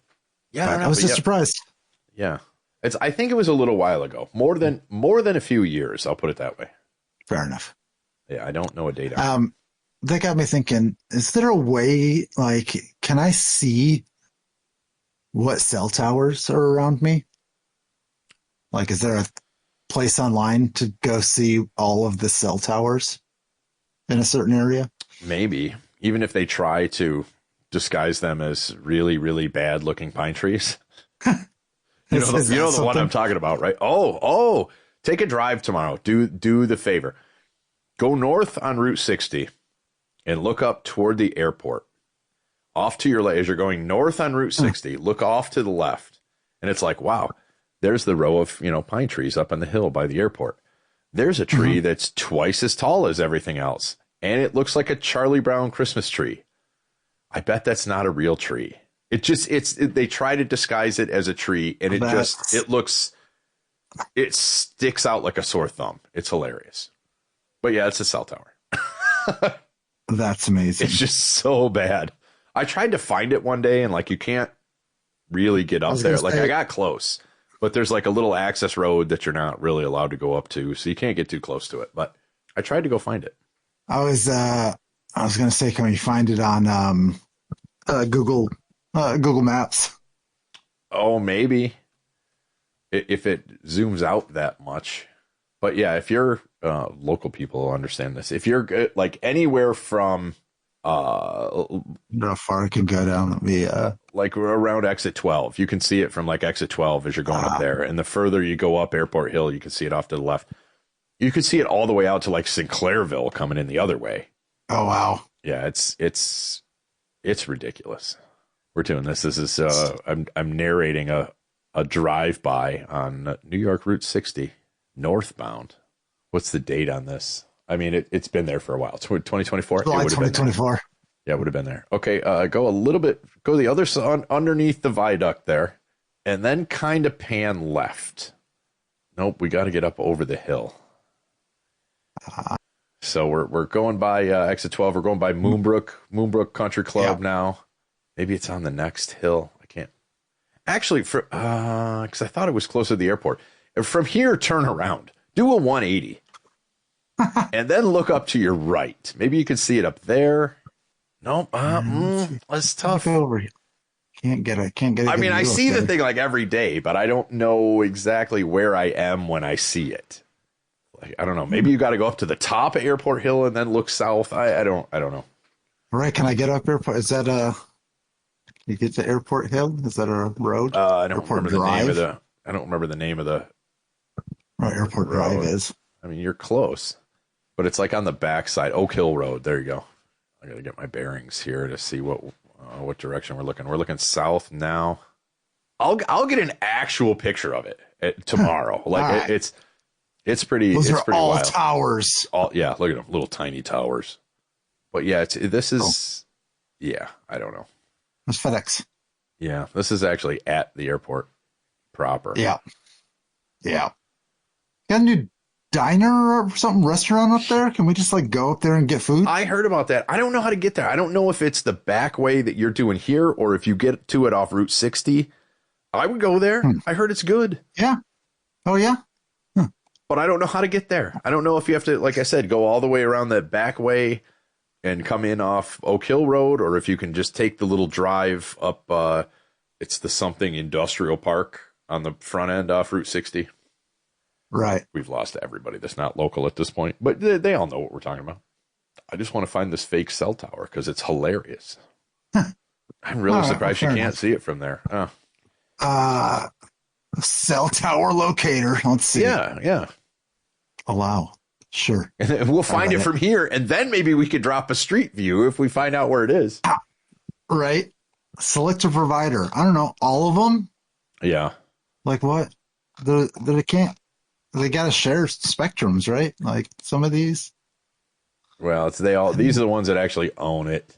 Speaker 1: Yeah, I don't know.
Speaker 2: I was just surprised.
Speaker 1: Yeah, I think it was a little while ago. More than a few years. I'll put it that way.
Speaker 2: Fair enough.
Speaker 1: Yeah, I don't know a date.
Speaker 2: That got me thinking, is there a way, like, can I see what cell towers are around me? Like, is there a place online to go see all of the cell towers in a certain area?
Speaker 1: Maybe. Even if they try to disguise them as really, really bad looking pine trees. You know the one I'm talking about, right? Oh, take a drive tomorrow. Do the favor. Go north on Route 60 and look up toward the airport. Off to your left, as you're going north on Route 60, look off to the left. And it's like, wow, there's the row of, pine trees up on the hill by the airport. There's a tree that's twice as tall as everything else. And it looks like a Charlie Brown Christmas tree. I bet that's not a real tree. They try to disguise it as a tree, and it sticks out like a sore thumb. It's hilarious. But yeah, it's a cell tower.
Speaker 2: That's amazing.
Speaker 1: It's just so bad. I tried to find it one day, and you can't really get up there. I got close, but there's a little access road that you're not really allowed to go up to, so you can't get too close to it. But I tried to go find it.
Speaker 2: I was going to say, can we find it on Google Maps?
Speaker 1: Oh, maybe if it zooms out that much. But yeah, if you're local people understand this. If you're anywhere from
Speaker 2: how far I can go down the
Speaker 1: around exit 12, you can see it from exit 12 as you're going up there. And the further you go up Airport Hill, you can see it off to the left. You could see it all the way out to Sinclairville coming in the other way.
Speaker 2: Oh wow!
Speaker 1: Yeah, it's ridiculous. We're doing this. This is I'm narrating a drive by on New York Route 60 northbound. What's the date on this? I mean, it's been there for a while. 2024.
Speaker 2: July 2024.
Speaker 1: Yeah, it would have been there. Okay, go the other side underneath the viaduct there, and then kind of pan left. Nope, we got to get up over the hill. So we're going by exit 12. We're going by Moonbrook Country Club now. Maybe it's on the next hill. I can't actually because I thought it was closer to the airport. From here, turn around, do a 180, and then look up to your right. Maybe you can see it up there. Nope, that's tough.
Speaker 2: Can't get it.
Speaker 1: I mean, I see the thing every day, but I don't know exactly where I am when I see it. I don't know. Maybe you got to go up to the top of Airport Hill and then look south. I don't know.
Speaker 2: All right. Can I get up Airport? Is that you get to Airport Hill? Is that a road?
Speaker 1: I don't remember the name of the. I don't remember the name of the.
Speaker 2: Airport Drive is.
Speaker 1: I mean, you're close, but it's on the backside, Oak Hill Road. There you go. I got to get my bearings here to see what direction we're looking. We're looking south now. I'll get an actual picture of it tomorrow. It's pretty.
Speaker 2: Those
Speaker 1: it's
Speaker 2: are
Speaker 1: pretty
Speaker 2: all
Speaker 1: wild.
Speaker 2: towers.
Speaker 1: Look at them, little tiny towers. But yeah, yeah, I don't know.
Speaker 2: It's FedEx.
Speaker 1: Yeah, this is actually at the airport proper.
Speaker 2: Yeah. Got a new diner or something, restaurant up there? Can we just go up there and get food?
Speaker 1: I heard about that. I don't know how to get there. I don't know if it's the back way that you're doing here or if you get to it off Route 60. I would go there. I heard it's good.
Speaker 2: Yeah. Oh, yeah?
Speaker 1: But I don't know how to get there. I don't know if you have to, like I said, go all the way around that back way and come in off Oak Hill Road, or if you can just take the little drive up. It's the something industrial park on the front end off Route 60.
Speaker 2: Right.
Speaker 1: We've lost everybody that's not local at this point, but they all know what we're talking about. I just want to find this fake cell tower because it's hilarious.
Speaker 2: Huh.
Speaker 1: I'm really
Speaker 2: All right,
Speaker 1: surprised
Speaker 2: well,
Speaker 1: you
Speaker 2: fair
Speaker 1: can't
Speaker 2: enough.
Speaker 1: see it from there. Oh.
Speaker 2: Uh, cell tower locator. Let's see.
Speaker 1: Yeah, yeah.
Speaker 2: Allow. Sure.
Speaker 1: And then we'll
Speaker 2: How
Speaker 1: find
Speaker 2: about
Speaker 1: it from here, and then maybe we could drop a street view if we find out where it is.
Speaker 2: Right. Select a provider. I don't know. All of them?
Speaker 1: Yeah.
Speaker 2: Like what? They can't. They got to share spectrums, right? Like some of these.
Speaker 1: Well, these are the ones that actually own it.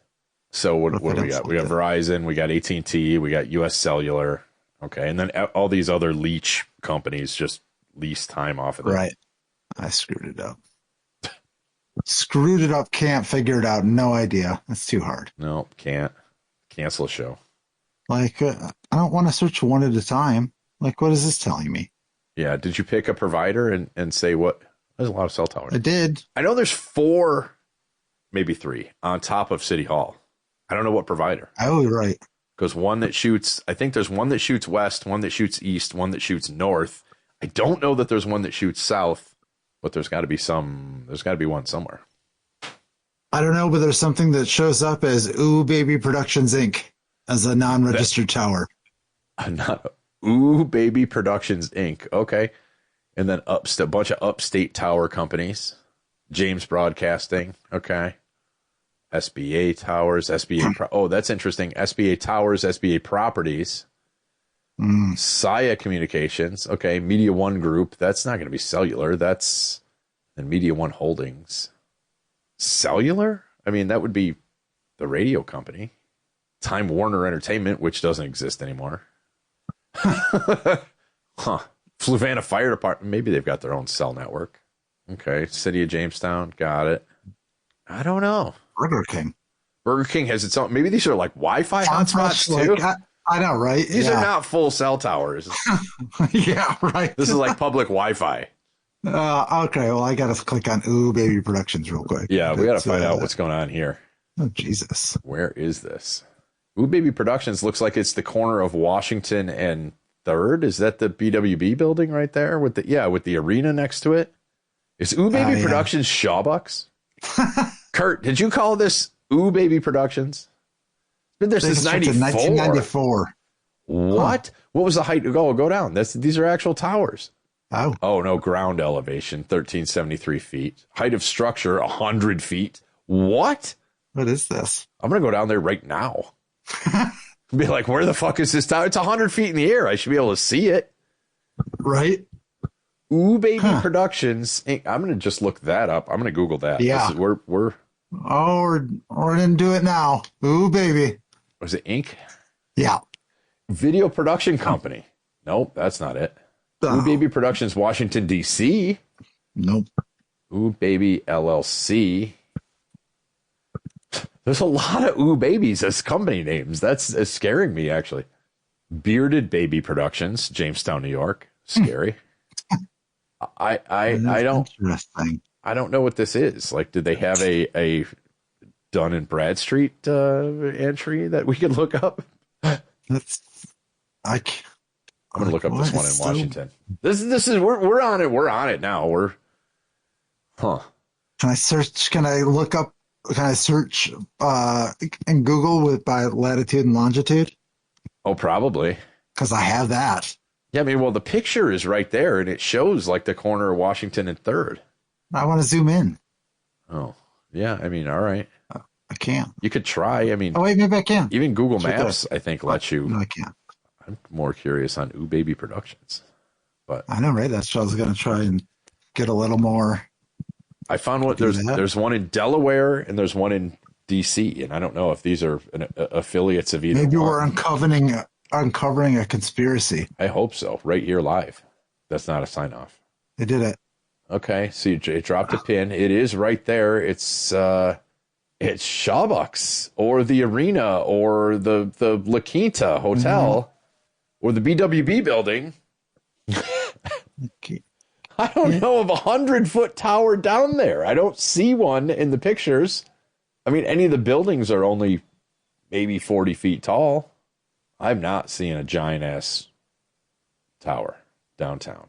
Speaker 1: So what
Speaker 2: if
Speaker 1: do
Speaker 2: I
Speaker 1: we
Speaker 2: don't
Speaker 1: got? We got
Speaker 2: select it?
Speaker 1: Verizon, we got AT&T, we got US Cellular. Okay, and then all these other leech companies just lease time off of it.
Speaker 2: Right. I screwed it up. Screwed it up. Can't figure it out. No idea. That's too hard.
Speaker 1: No, can't. Cancel a show.
Speaker 2: Like, I don't want to search one at a time. Like, what is this telling me?
Speaker 1: Yeah, did you pick a provider and say what? There's a lot of cell towers.
Speaker 2: I did.
Speaker 1: I know there's 4, maybe 3 on top of City Hall. I don't know what provider.
Speaker 2: Oh, right.
Speaker 1: Because one that shoots, I think there's one that shoots west, one that shoots east, one that shoots north. I don't know that there's one that shoots south, but there's got to be one somewhere.
Speaker 2: I don't know, but there's something that shows up as Ooh Baby Productions Inc. as a non-registered tower.
Speaker 1: Not Ooh Baby Productions Inc. Okay. And then a bunch of upstate tower companies. James Broadcasting. Okay. SBA Towers, oh, that's interesting. SBA Towers, SBA Properties. Saya Communications. Okay. Media One Group. That's not going to be cellular. That's and Media One Holdings. Cellular? I mean, that would be the radio company. Time Warner Entertainment, which doesn't exist anymore. Huh. Fluvanna Fire Department. Maybe they've got their own cell network. Okay. City of Jamestown. Got it. I don't know.
Speaker 2: Burger King.
Speaker 1: Burger King has its own. Maybe these are like Wi-Fi hotspots too.
Speaker 2: Like, I know, right?
Speaker 1: These are not full cell towers.
Speaker 2: Yeah, right.
Speaker 1: This is like public Wi-Fi.
Speaker 2: Okay, well, I got to click on Ooh Baby Productions real quick.
Speaker 1: Yeah, we got to find out what's going on here.
Speaker 2: Oh, Jesus.
Speaker 1: Where is this? Ooh Baby Productions looks like it's the corner of Washington and 3rd. Is that the BWB building right there with the arena next to it? Is Ooh Baby Productions Shawbucks? Kurt, did you call this Ooh Baby Productions? It's been there since
Speaker 2: 1994.
Speaker 1: What? Huh. What was the height? Go down. These are actual towers.
Speaker 2: Oh
Speaker 1: no, ground elevation 1373 feet. Height of structure 100 feet. What?
Speaker 2: What is this?
Speaker 1: I'm gonna go down there right now. Be like, where the fuck is this tower? It's 100 feet in the air. I should be able to see it.
Speaker 2: Right.
Speaker 1: Ooh Baby Productions. I'm gonna just look that up. I'm gonna Google that.
Speaker 2: Yeah.
Speaker 1: We're
Speaker 2: didn't do it now. Ooh Baby.
Speaker 1: Was it Inc?
Speaker 2: Yeah.
Speaker 1: Video production company. Nope, that's not it. Ooh Baby Productions, Washington, D.C.
Speaker 2: Nope.
Speaker 1: Ooh Baby LLC. There's a lot of Ooh Babies as company names. That's scaring me, actually. Bearded Baby Productions, Jamestown, New York. Scary. I don't know what this is. Like, did they have a Dun and Bradstreet entry that we could look up? I'm gonna look up this one in Washington. This is we're on it. We're on it now. Can
Speaker 2: I search? Can I look up? Can I search in Google by latitude and longitude?
Speaker 1: Oh, probably.
Speaker 2: Because I have that.
Speaker 1: Yeah, I mean, well, the picture is right there, and it shows like the corner of Washington and 3rd.
Speaker 2: I want to zoom in.
Speaker 1: Oh, yeah. I mean, all right.
Speaker 2: I can't.
Speaker 1: You could try. I mean,
Speaker 2: oh wait, maybe I can.
Speaker 1: Even Google Maps, I think, lets you.
Speaker 2: No, I can't.
Speaker 1: I'm more curious on Ooh Baby Productions, but
Speaker 2: I know, right? That's what I was going to try and get a little more.
Speaker 1: I found there's one in Delaware and there's one in DC, and I don't know if these are affiliates of either.
Speaker 2: Maybe
Speaker 1: one.
Speaker 2: we're uncovering a conspiracy.
Speaker 1: I hope so. Right here, live. That's not a sign off.
Speaker 2: They did it.
Speaker 1: Okay, so you dropped a pin. It is right there. It's Shawbucks or the Arena or the La Quinta Hotel or the BWB building.
Speaker 2: Okay.
Speaker 1: I don't know of 100-foot tower down there. I don't see one in the pictures. I mean, any of the buildings are only maybe 40 feet tall. I'm not seeing a giant ass tower downtown.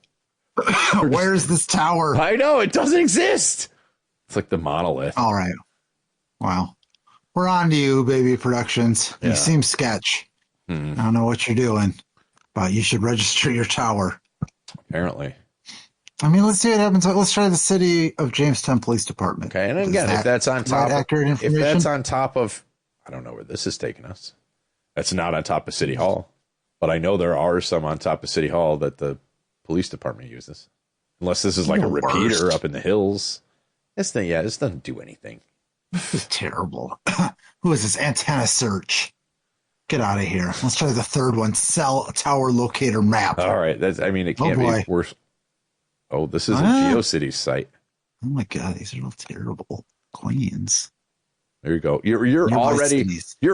Speaker 2: Where's this tower?
Speaker 1: I know, it doesn't exist. It's like the monolith.
Speaker 2: All right. Wow. We're on to you, Baby Productions.
Speaker 1: Yeah.
Speaker 2: You seem sketch.
Speaker 1: Hmm.
Speaker 2: I don't know what you're doing, but you should register your tower.
Speaker 1: Apparently.
Speaker 2: I mean, let's see what happens. Let's try the City of Jamestown Police Department.
Speaker 1: Okay, and again, if that's on top,
Speaker 2: accurate information?
Speaker 1: if that's on top of, I don't know where this is taking us. That's not on top of City Hall, but I know there are some on top of City Hall that the police department uses. Unless this is like a repeater up in the hills. This doesn't do anything.
Speaker 2: This is terrible. Who is this? Antenna search. Get out of here. Let's try the third one. Cell tower locator map.
Speaker 1: All right, it can't be worse. Oh, this is a GeoCities site.
Speaker 2: Oh my god, these are all terrible. Queens.
Speaker 1: There you go. You're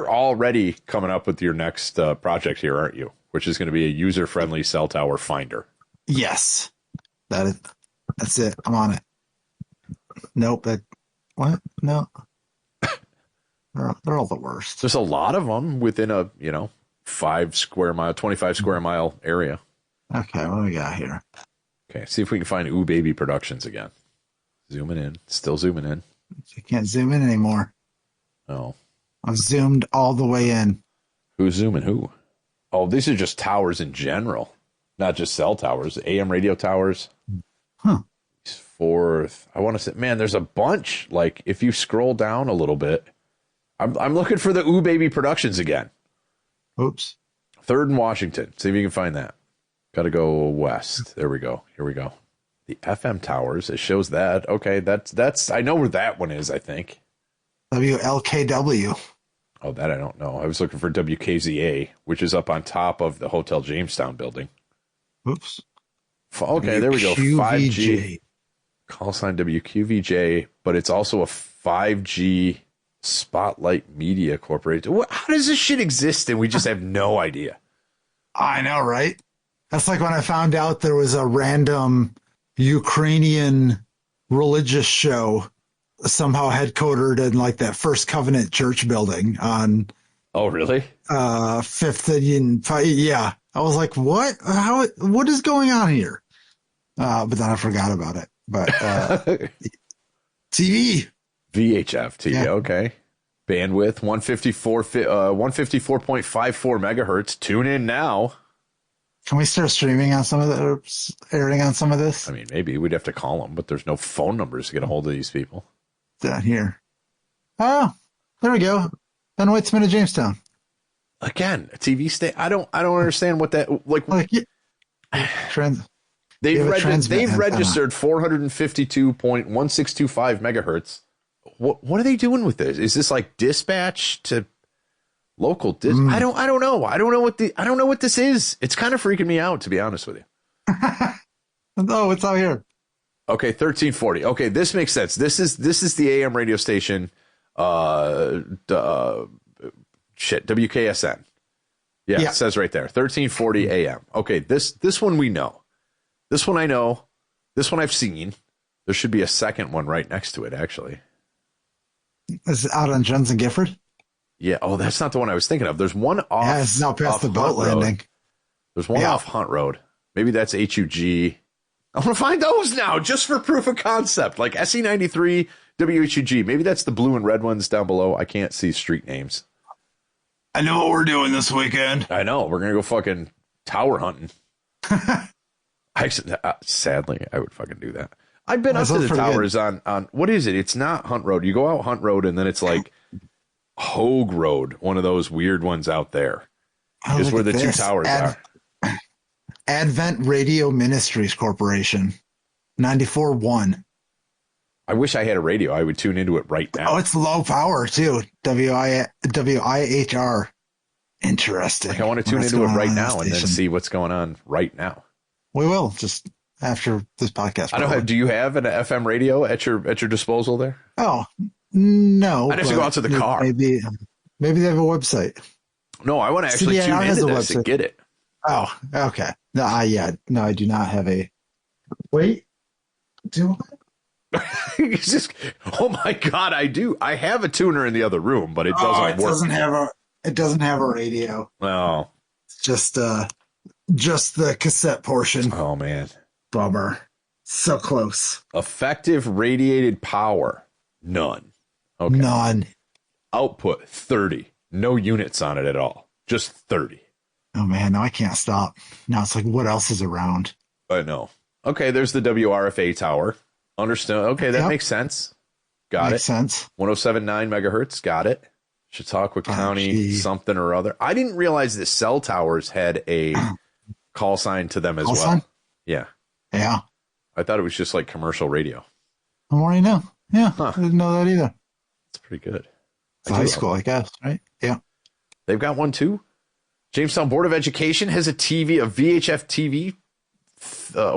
Speaker 1: already coming up with your next project here, aren't you? Which is going to be a user-friendly cell tower finder.
Speaker 2: Yes. That's it. I'm on it. Nope. What? No. They're all the worst.
Speaker 1: There's a lot of them within a 25 square mile area.
Speaker 2: Okay, what do we got here?
Speaker 1: Okay, see if we can find Ooh Baby Productions again. Zooming in. Still zooming in.
Speaker 2: You can't zoom in anymore.
Speaker 1: Oh.
Speaker 2: I've zoomed all the way in.
Speaker 1: Who's zooming who? Oh, these are just towers in general. Not just cell towers. AM radio towers.
Speaker 2: Huh.
Speaker 1: Fourth. I want to say, man, there's a bunch. Like, if you scroll down a little bit, I'm looking for the Ooh Baby Productions again.
Speaker 2: Oops.
Speaker 1: Third in Washington. See if you can find that. Got to go west. There we go. Here we go. The FM towers. It shows that. Okay, that's. I know where that one is. I think.
Speaker 2: WLKW.
Speaker 1: Oh, that I don't know. I was looking for WKZA, which is up on top of the Hotel Jamestown building.
Speaker 2: Oops.
Speaker 1: Okay, there we go. 5G. Call sign WQVJ, but it's also a 5G Spotlight Media Corporation. How does this shit exist and we just have no idea?
Speaker 2: I know, right? That's like when I found out there was a random Ukrainian religious show somehow headquartered in like that First Covenant Church building on.
Speaker 1: Oh, really?
Speaker 2: Fifth and yeah. I was like, what? What is going on here? But then I forgot about it. But TV.
Speaker 1: VHF TV, yeah. Okay. Bandwidth 154.54 megahertz. Tune in now.
Speaker 2: Can we start streaming on some of the airing on some of this?
Speaker 1: I mean, maybe we'd have to call them, but there's no phone numbers to get a hold of these people.
Speaker 2: Down here. Oh, there we go. Ben Weitzman of Jamestown.
Speaker 1: Again, a TV station. I don't understand what that like. They've registered 452.1625 megahertz. What are they doing with this? Is this like dispatch to local? I don't know. I don't know what this is. It's kind of freaking me out, to be honest with you.
Speaker 2: Oh, it's out here.
Speaker 1: Okay, 1340. Okay, this makes sense. This is the AM radio station. WKSN. Yeah, it says right there, 1340 AM. Okay, this one we know. This one I know. This one I've seen. There should be a second one right next to it, actually.
Speaker 2: Is it out on Johnson Gifford?
Speaker 1: Yeah. Oh, that's not the one I was thinking of. There's one off.
Speaker 2: Yeah, it's now past the boat landing.
Speaker 1: There's one off Hunt Road. Maybe that's HUG. I want to find those now, just for proof of concept. Like SE93, WHUG. Maybe that's the blue and red ones down below. I can't see street names.
Speaker 2: I know what we're doing this weekend.
Speaker 1: I know. We're going to go fucking tower hunting. Sadly, I would fucking do that. I've been up to the towers on what is it? It's not Hunt Road. You go out Hunt Road and then it's like Hogue Road, one of those weird ones out there. Is where the two towers are.
Speaker 2: Advent Radio Ministries Corporation, 94.1.
Speaker 1: I wish I had a radio. I would tune into it right now.
Speaker 2: Oh, it's low power too. WIHR. Interesting.
Speaker 1: Like I want to tune into it right now and then see what's going on right now.
Speaker 2: We will just after this podcast.
Speaker 1: I don't have. Do you have an FM radio at your disposal there?
Speaker 2: Oh no!
Speaker 1: I'd have to go out to the car.
Speaker 2: Maybe they have a website.
Speaker 1: No, I want to actually tune into this and get it.
Speaker 2: Oh, okay. No, no, I do not have a. Wait, do I?
Speaker 1: Oh my God, I do. I have a tuner in the other room, but it doesn't work.
Speaker 2: It doesn't have a radio.
Speaker 1: No,
Speaker 2: it's just the cassette portion.
Speaker 1: Oh man,
Speaker 2: bummer. So close.
Speaker 1: Effective radiated power, none. Okay.
Speaker 2: None.
Speaker 1: Output 30. No units on it at all. Just 30.
Speaker 2: Oh man, now I can't stop. Now it's like, what else is around?
Speaker 1: I know. Okay, there's the WRFA tower. Understand? Okay, that
Speaker 2: Yep.
Speaker 1: makes sense. Got
Speaker 2: Makes
Speaker 1: it.
Speaker 2: sense.
Speaker 1: 107.9 megahertz. Got it. Chautauqua County,
Speaker 2: 5G.
Speaker 1: something or other. I didn't realize that cell towers had a call sign to them as
Speaker 2: Call
Speaker 1: well.
Speaker 2: sign?
Speaker 1: Yeah.
Speaker 2: Yeah.
Speaker 1: I thought it was just like commercial radio.
Speaker 2: The more you know. Yeah.
Speaker 1: Huh.
Speaker 2: I didn't know that either.
Speaker 1: It's pretty good.
Speaker 2: It's high school, I guess, right? Yeah.
Speaker 1: They've got one too. Jamestown Board of Education has a TV, a VHF TV.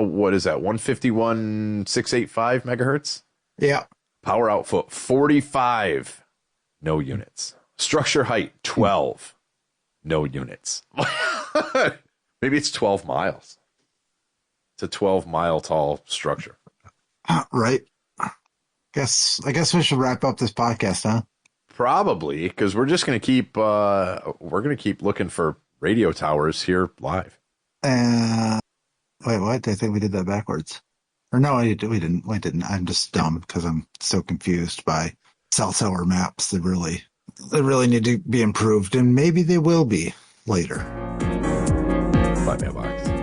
Speaker 1: What is that? 151.685 megahertz.
Speaker 2: Yeah.
Speaker 1: Power output 45. No units. Structure height 12. No units. Maybe it's 12 miles. It's a 12-mile tall structure.
Speaker 2: Right. I guess we should wrap up this podcast, huh?
Speaker 1: Probably, because we're just going to keep looking for radio towers here live.
Speaker 2: Wait, what? I think we did that backwards. Or no, we didn't. We didn't. I'm just dumb because I'm so confused by cell tower maps. They really need to be improved, and maybe they will be later.
Speaker 1: By mailbox.